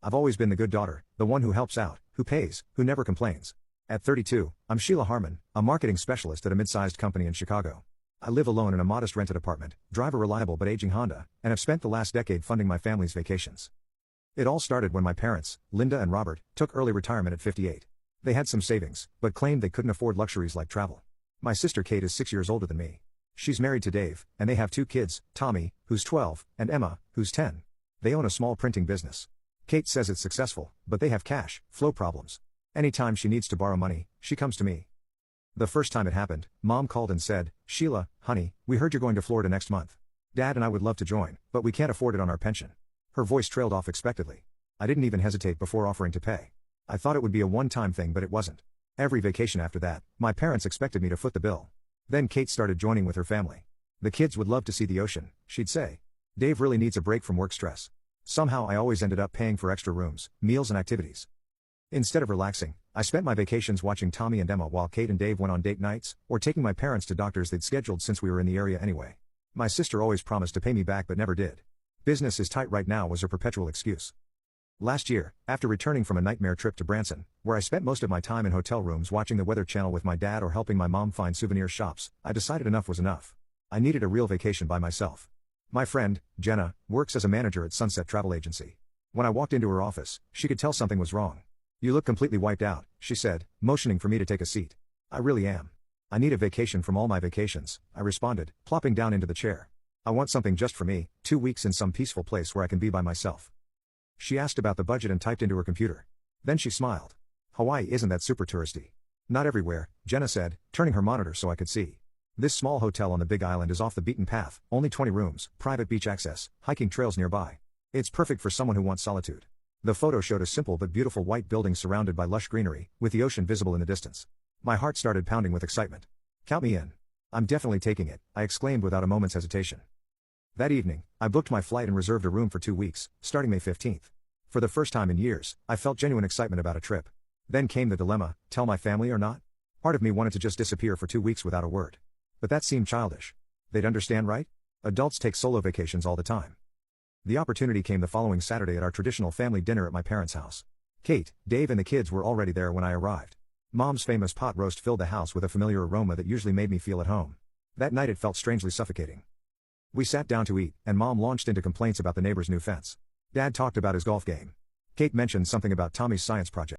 I've always been the good daughter, the one who helps out, who pays, who never complains. At 32, I'm Sheila Harmon, a marketing specialist at a mid-sized company in Chicago. I live alone in a modest rented apartment, drive a reliable but aging Honda, and have spent the last decade funding my family's vacations. It all started when my parents, Linda and Robert, took early retirement at 58. They had some savings, but claimed they couldn't afford luxuries like travel. My sister Kate is 6 years older than me. She's married to Dave, and they have two kids, Tommy, who's 12, and Emma, who's 10. They own a small printing business. Kate says it's successful, but they have cash flow problems. Anytime she needs to borrow money, she comes to me. The first time it happened, Mom called and said, "Sheila, honey, we heard you're going to Florida next month. Dad and I would love to join, but we can't afford it on our pension." Her voice trailed off expectedly. I didn't even hesitate before offering to pay. I thought it would be a one-time thing, but it wasn't. Every vacation after that, my parents expected me to foot the bill. Then Kate started joining with her family. "The kids would love to see the ocean," she'd say. "Dave really needs a break from work stress." Somehow I always ended up paying for extra rooms, meals and activities. Instead of relaxing, I spent my vacations watching Tommy and Emma while Kate and Dave went on date nights, or taking my parents to doctors they'd scheduled since we were in the area anyway. My sister always promised to pay me back but never did. "Business is tight right now" was her perpetual excuse. Last year, after returning from a nightmare trip to Branson, where I spent most of my time in hotel rooms watching the Weather Channel with my dad or helping my mom find souvenir shops, I decided enough was enough. I needed a real vacation by myself. My friend, Jenna, works as a manager at Sunset Travel Agency. When I walked into her office, she could tell something was wrong. "You look completely wiped out," she said, motioning for me to take a seat. "I really am. I need a vacation from all my vacations," I responded, plopping down into the chair. "I want something just for me, 2 weeks in some peaceful place where I can be by myself." She asked about the budget and typed into her computer. Then she smiled. "Hawaii isn't that super touristy." "Not everywhere," Jenna said, turning her monitor so I could see. "This small hotel on the Big Island is off the beaten path, only 20 rooms, private beach access, hiking trails nearby. It's perfect for someone who wants solitude." The photo showed a simple but beautiful white building surrounded by lush greenery, with the ocean visible in the distance. My heart started pounding with excitement. "Count me in. I'm definitely taking it," I exclaimed without a moment's hesitation. That evening, I booked my flight and reserved a room for 2 weeks, starting May 15th. For the first time in years, I felt genuine excitement about a trip. Then came the dilemma: tell my family or not? Part of me wanted to just disappear for 2 weeks without a word. But that seemed childish. They'd understand, right? Adults take solo vacations all the time. The opportunity came the following Saturday at our traditional family dinner at my parents' house. Kate, Dave and the kids were already there when I arrived. Mom's famous pot roast filled the house with a familiar aroma that usually made me feel at home. That night it felt strangely suffocating. We sat down to eat, and Mom launched into complaints about the neighbor's new fence. Dad talked about his golf game. Kate mentioned something about Tommy's science project.